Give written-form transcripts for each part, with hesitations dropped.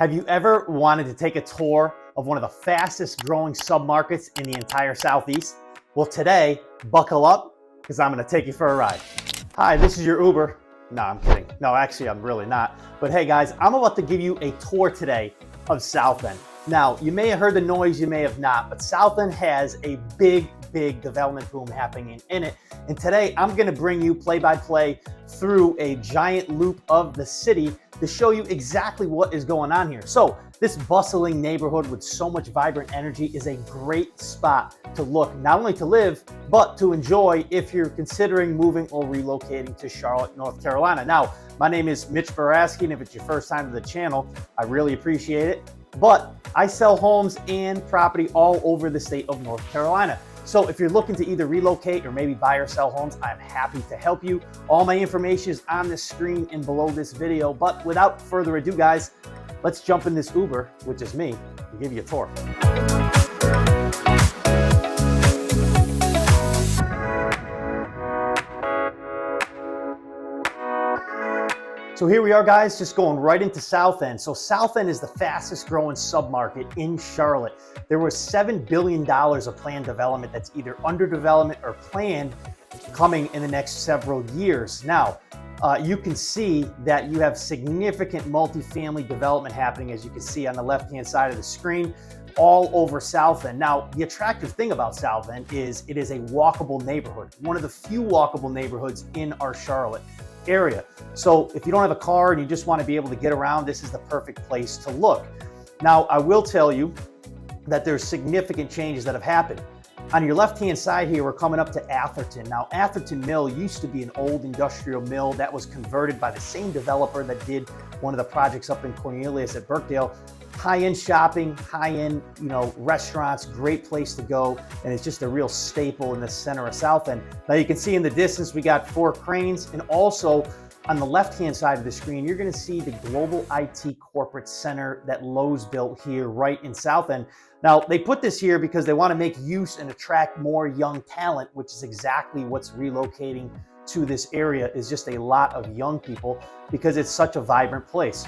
Have you ever wanted to take a tour of one of the fastest growing submarkets in the entire Southeast? Well, today, buckle up because I'm going to take you for a ride. Hi, this is your Uber. No, I'm kidding. No, actually, I'm really not. But hey, guys, I'm about to give you a tour today of Southend. Now, you may have heard the noise, you may have not, but Southend has a big development boom happening in it. And today, I'm going to bring you play-by-play through a giant loop of the city to show you exactly what is going on here. So this bustling neighborhood with so much vibrant energy is a great spot to look, not only to live, but to enjoy if you're considering moving or relocating to Charlotte, North Carolina. Now, my name is Mitch Boraski, and if it's your first time to the channel, I really appreciate it. But I sell homes and property all over the state of North Carolina. So if you're looking to either relocate or maybe buy or sell homes, I'm happy to help you. All my information is on the screen and below this video. But without further ado, guys, let's jump in this Uber, which is me, and give you a tour. So here we are, guys, just going right into Southend. So Southend is the fastest growing submarket in Charlotte. There was $7 billion of planned development that's either under development or planned coming in the next several years. Now, you can see that you have significant multifamily development happening, as you can see on the left-hand side of the screen, all over Southend. Now, the attractive thing about Southend is it is a walkable neighborhood, one of the few walkable neighborhoods in our Charlotte area. So if you don't have a car and you just want to be able to get around, this is the perfect place to look. Now, I will tell you that there's significant changes that have happened. On your left-hand side here, we're coming up to Atherton. Now, Atherton Mill used to be an old industrial mill that was converted by the same developer that did one of the projects up in Cornelius at Birkdale. High-end shopping, high-end, restaurants, great place to go, and it's just a real staple in the center of Southend. Now you can see in the distance we got 4 cranes, and also on the left-hand side of the screen you're going to see the Global IT Corporate Center that Lowe's built here right in Southend. Now they put this here because they want to make use and attract more young talent, which is exactly what's relocating to this area, is just a lot of young people because it's such a vibrant place.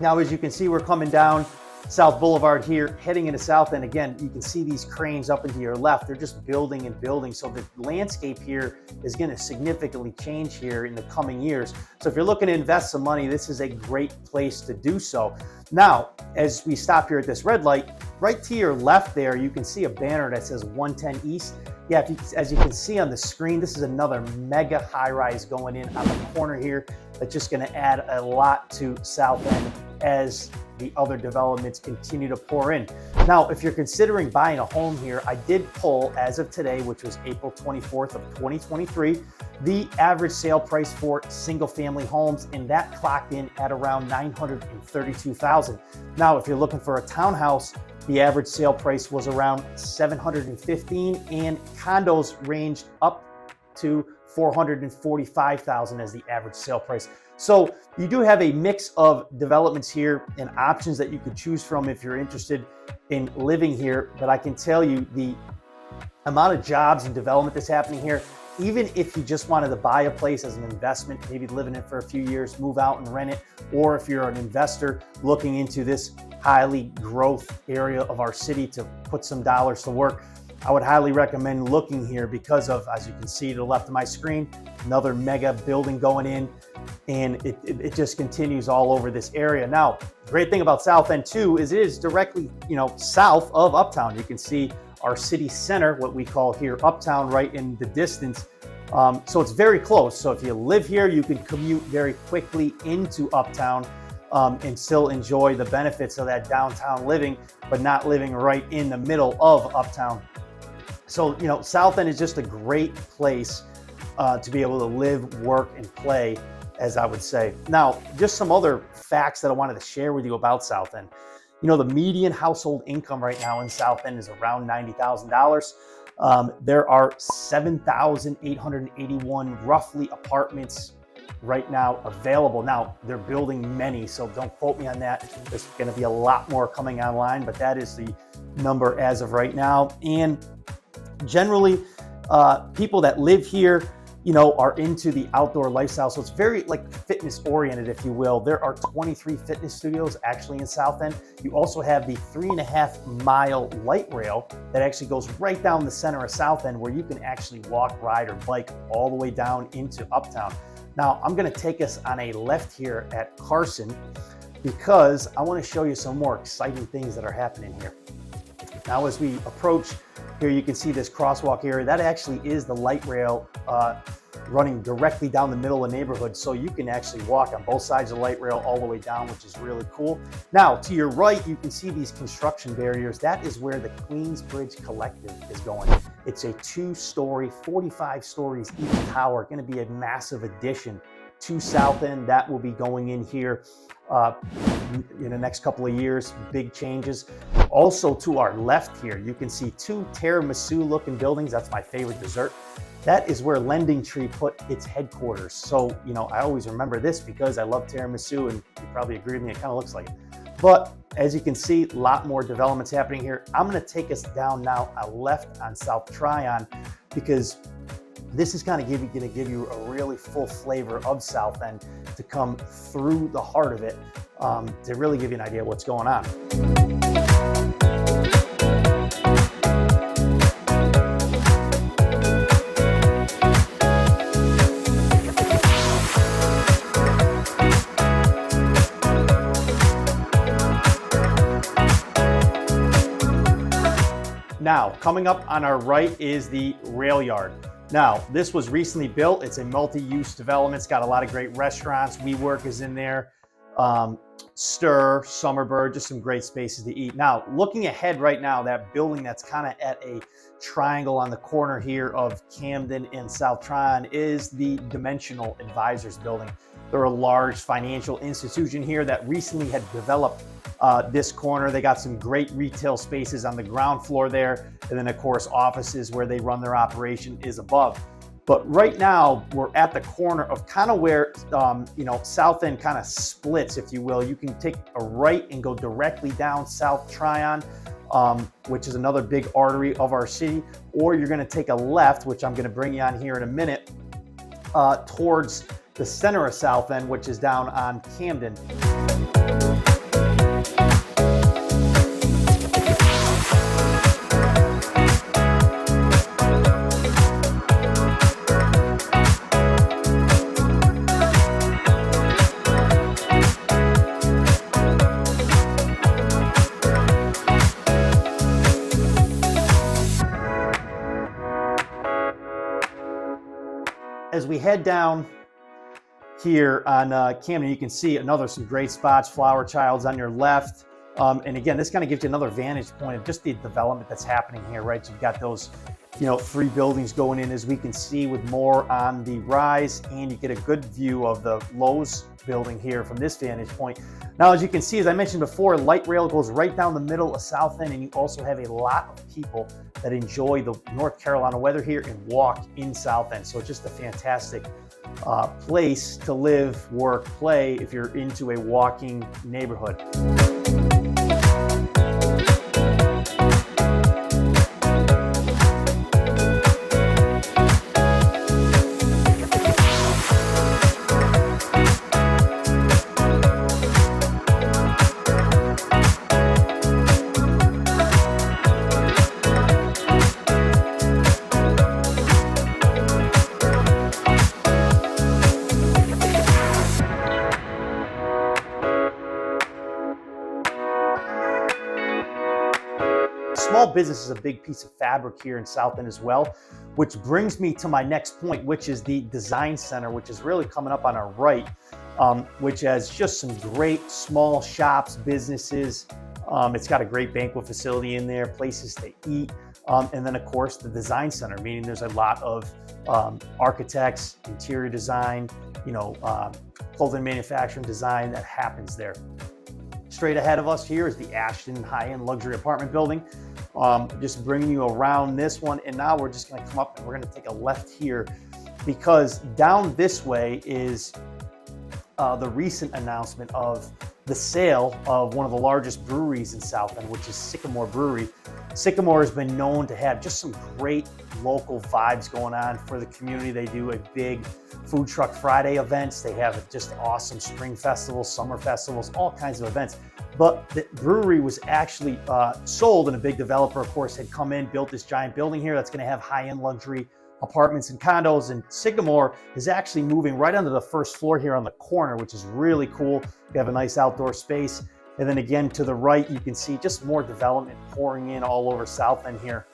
Now, as you can see, we're coming down South Boulevard here, heading into Southend. Again, you can see these cranes up into your left. They're just building and building. So the landscape here is going to significantly change here in the coming years. So if you're looking to invest some money, this is a great place to do so. Now, as we stop here at this red light, right to your left there, you can see a banner that says 110 East. Yeah, as you can see on the screen, this is another mega high-rise going in on the corner here that's just going to add a lot to Southend as the other developments continue to pour in. Now, if you're considering buying a home here, I did pull, as of today, which was April 24th of 2023, the average sale price for single-family homes, and that clocked in at around $932,000. Now, if you're looking for a townhouse, the average sale price was around $715,000, and condos ranged up to $445,000 as the average sale price. So you do have a mix of developments here and options that you could choose from if you're interested in living here. But I can tell you the amount of jobs and development that's happening here, even if you just wanted to buy a place as an investment, maybe live in it for a few years, move out and rent it, or if you're an investor looking into this highly growth area of our city to put some dollars to work, I would highly recommend looking here because of, as you can see to the left of my screen, another mega building going in, and it just continues all over this area. Now, the great thing about Southend too is it is directly, south of Uptown. You can see our city center, what we call here Uptown, right in the distance. So it's very close. So if you live here, you can commute very quickly into Uptown and still enjoy the benefits of that downtown living, but not living right in the middle of Uptown. So, Southend is just a great place to be able to live, work, and play, as I would say. Now, just some other facts that I wanted to share with you about Southend. The median household income right now in Southend is around $90,000. There are 7,881 roughly apartments right now available. Now, they're building many, so don't quote me on that. There's going to be a lot more coming online, but that is the number as of right now. And generally, people that live here are into the outdoor lifestyle. So it's very like fitness oriented, if you will. There are 23 fitness studios actually in Southend. You also have the 3.5-mile light rail that actually goes right down the center of Southend, where you can actually walk, ride, or bike all the way down into Uptown. Now, I'm gonna take us on a left here at Carson because I wanna show you some more exciting things that are happening here. Now, as we approach here, you can see this crosswalk area. That actually is the light rail running directly down the middle of the neighborhood. So you can actually walk on both sides of the light rail all the way down, which is really cool. Now, to your right, you can see these construction barriers. That is where the Queensbridge Collective is going. It's a 2-story, 45 stories each tower, going to be a massive addition to Southend. That will be going in here in the next couple of years. Big changes. Also to our left here, you can see 2 tiramisu looking buildings. That's my favorite dessert. That is where Lending Tree put its headquarters. So, I always remember this because I love tiramisu, and you probably agree with me, it kind of looks like it. But as you can see, a lot more developments happening here. I'm gonna take us down now a left on South Tryon, because this is kind of gonna give you a really full flavor of Southend to come through the heart of it, to really give you an idea of what's going on. Now, coming up on our right is the rail yard. Now, this was recently built. It's a multi-use development. It's got a lot of great restaurants. WeWork is in there. Stir, Summerbird, just some great spaces to eat. Now, looking ahead right now, that building that's kind of at a triangle on the corner here of Camden and South Tryon is the Dimensional Advisors building. They're a large financial institution here that recently had developed this corner. They got some great retail spaces on the ground floor there. And then of course, offices where they run their operation is above. But right now we're at the corner of kind of where, Southend kind of splits, if you will. You can take a right and go directly down South Tryon, which is another big artery of our city, or you're going to take a left, which I'm going to bring you on here in a minute, towards the center of Southend, which is down on Camden. As we head down here on Camden, you can see some great spots. Flower Child's on your left. And again, this kind of gives you another vantage point of just the development that's happening here, right? So you've got those, 3 buildings going in, as we can see, with more on the rise, and you get a good view of the Lowe's building here from this vantage point. Now, as you can see, as I mentioned before, light rail goes right down the middle of Southend, and you also have a lot of people that enjoy the North Carolina weather here and walk in Southend. So it's just a fantastic place to live, work, play if you're into a walking neighborhood. Small business is a big piece of fabric here in Southend as well, which brings me to my next point, which is the Design Center, which is really coming up on our right, which has just some great small shops, businesses. It's got a great banquet facility in there, places to eat. And then of course the Design Center, meaning there's a lot of architects, interior design, clothing manufacturing design that happens there. Straight ahead of us here is the Ashton high-end luxury apartment building. Just bringing you around this one, and now we're just going to come up and we're going to take a left here, because down this way is the recent announcement of the the sale of one of the largest breweries in Southend, which is Sycamore Brewery. Sycamore has been known to have just some great local vibes going on for the community. They do a big Food Truck Friday events. They have just awesome spring festivals, summer festivals, all kinds of events. But the brewery was actually sold, and a big developer, of course, had come in, built this giant building here that's going to have high-end luxury apartments and condos. And Sycamore is actually moving right onto the first floor here on the corner, which is really cool. You have a nice outdoor space. And then again, to the right, you can see just more development pouring in all over Southend here.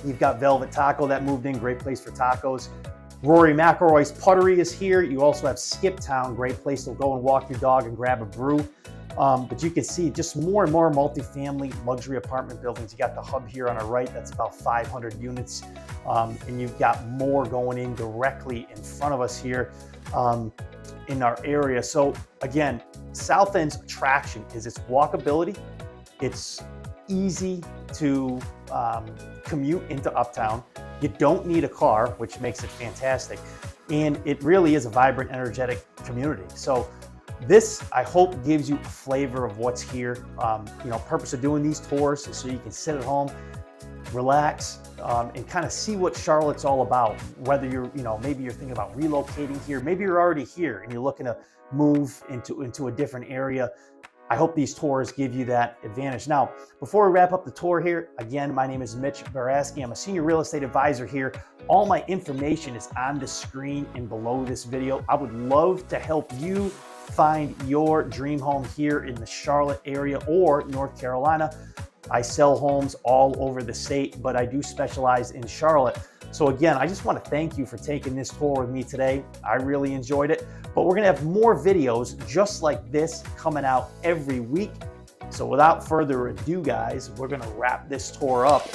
You've got Velvet Taco that moved in, great place for tacos. Rory McIlroy's Puttery is here. You also have Skip Town, great place to go and walk your dog and grab a brew. But you can see just more and more multifamily luxury apartment buildings. You got the hub here on our right, that's about 500 units. And you've got more going in directly in front of us here in our area. So again, Southend's attraction is its walkability. It's easy to commute into Uptown. You don't need a car, which makes it fantastic. And it really is a vibrant, energetic community. So this, I hope, gives you a flavor of what's here. Purpose of doing these tours is so you can sit at home, relax, and kind of see what Charlotte's all about. Whether you're, maybe you're thinking about relocating here, maybe you're already here and you're looking to move into a different area. I hope these tours give you that advantage. Now, before we wrap up the tour here, again, my name is Mitch Boraski. I'm a senior real estate advisor here. All my information is on the screen and below this video. I would love to help you find your dream home here in the Charlotte area or North Carolina. I sell homes all over the state, but I do specialize in Charlotte. So again, I just want to thank you for taking this tour with me today. I really enjoyed it, but we're going to have more videos just like this coming out every week. So without further ado, guys, we're going to wrap this tour up.